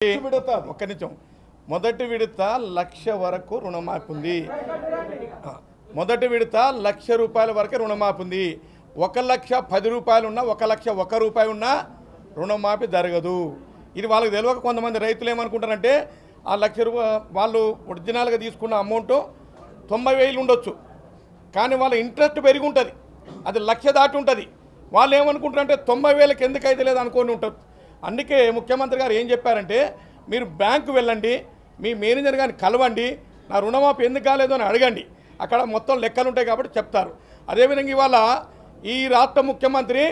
ఒక్క నిమిషం. మొదటి విడత 1,00,000 వరకు రుణమాఫీ ఉంది. మొదటి విడత 1,00,000 రూపాయల వరకు రుణమాఫీ ఉంది. 1,10,000 రూపాయలు ఉన్నా 1,01 రూపాయలు ఉన్నా రుణమాఫీ జరగదు. ఇది వాళ్ళకి తెలియక కొంతమంది రైతులు ఏమనుకుంటారంటే ఆ 1,00,000 రూపాయలు వాళ్ళు ఒరిజినల్గా తీసుకున్న అమౌంట్ 90,000 ఉండొచ్చు, కానీ వాళ్ళ ఇంట్రెస్ట్ పెరిగి ఉంటుంది, అది 1,00,000 దాటి ఉంటుంది. వాళ్ళు ఏమనుకుంటారంటే 90,000కి ఎందుకు అయితే లేదు అనుకొని ఉంటారు. అందుకే ముఖ్యమంత్రి గారు ఏం చెప్పారంటే, మీరు బ్యాంకు వెళ్ళండి, మీ మేనేజర్ గారిని కలవండి, నా రుణమాఫీ ఎందుకు కాలేదు అని అడగండి, అక్కడ మొత్తం లెక్కలు ఉంటాయి కాబట్టి చెప్తారు. అదేవిధంగా ఇవాళ ఈ రాష్ట్ర ముఖ్యమంత్రి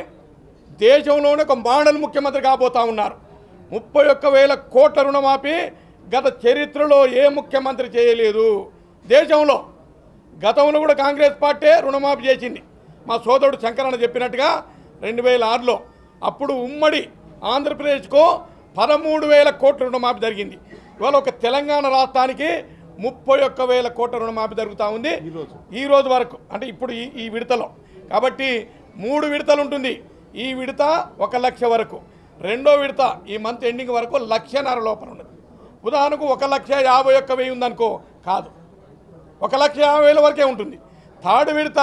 దేశంలోనే ఒక మోడల్ ముఖ్యమంత్రి కాబోతా ఉన్నారు. 31,000 కోట్ల రుణమాఫీ గత చరిత్రలో ఏ ముఖ్యమంత్రి చేయలేదు దేశంలో. గతంలో కూడా కాంగ్రెస్ పార్టీ రుణమాఫీ చేసింది. మా సోదరుడు శంకరన్న చెప్పినట్టుగా 2006లో అప్పుడు ఉమ్మడి ఆంధ్రప్రదేశ్కు 13,000 కోట్ల రుణమాఫీ జరిగింది. ఇవాళ ఒక తెలంగాణ రాష్ట్రానికి 31,000 కోట్ల రుణమాఫీ జరుగుతూ ఉంది ఈ రోజు వరకు, అంటే ఇప్పుడు ఈ విడతలో. కాబట్టి 3 విడతలు ఉంటుంది. ఈ విడత 1,00,000 వరకు, రెండో విడత ఈ మంత్ ఎండింగ్ వరకు 1,50,000 లోపల ఉన్నది. ఉదాహరణకు 1,51,000 ఉందనుకో, కాదు, 1,50,000 వరకే ఉంటుంది. థర్డ్ విడత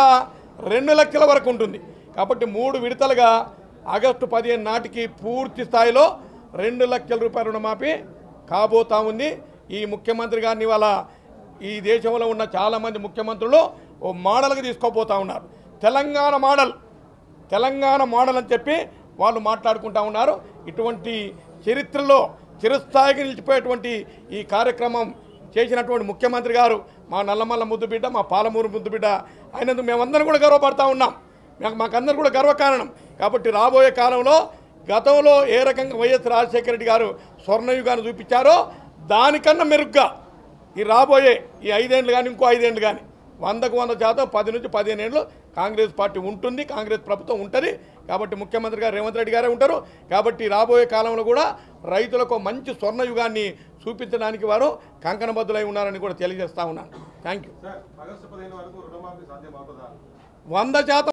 2 లక్షల వరకు ఉంటుంది. కాబట్టి 3 విడతలుగా ఆగస్టు 15 నాటికి పూర్తి స్థాయిలో 2 లక్షల రూపాయల రుణమాఫీ కాబోతా ఉంది. ఈ ముఖ్యమంత్రి గారిని ఇవాళ ఈ దేశంలో ఉన్న చాలామంది ముఖ్యమంత్రులు ఓ మోడల్గా తీసుకోపోతూ ఉన్నారు. తెలంగాణ మోడల్ అని చెప్పి వాళ్ళు మాట్లాడుకుంటూ ఉన్నారు. ఇటువంటి చరిత్రలో చిరస్థాయికి నిలిచిపోయేటువంటి ఈ కార్యక్రమం చేసినటువంటి ముఖ్యమంత్రి గారు మా నల్లమల్ల ముద్దుబిడ్డ, మా పాలమూరు ముద్దుబిడ్డ అయినందుకు మేమందరం కూడా గర్వపడతా ఉన్నాం. మాకందరూ కూడా గర్వకారణం. కాబట్టి రాబోయే కాలంలో గతంలో ఏ రకంగా వైఎస్ రాజశేఖర రెడ్డి గారు స్వర్ణయుగాన్ని చూపించారో దానికన్నా మెరుగ్గా ఈ రాబోయే ఈ 5 ఏళ్ళు కానీ ఇంకో 5 ఏళ్ళు కానీ 100% 10 నుంచి 15 ఏళ్ళు కాంగ్రెస్ పార్టీ ఉంటుంది, కాంగ్రెస్ ప్రభుత్వం ఉంటుంది. కాబట్టి ముఖ్యమంత్రి గారు రేవంత్ రెడ్డి గారే ఉంటారు. కాబట్టి రాబోయే కాలంలో కూడా రైతులకు మంచి స్వర్ణయుగాన్ని చూపించడానికి వారు కంకణబద్దులై ఉన్నారని కూడా తెలియజేస్తా ఉన్నాను. Thank you. 100%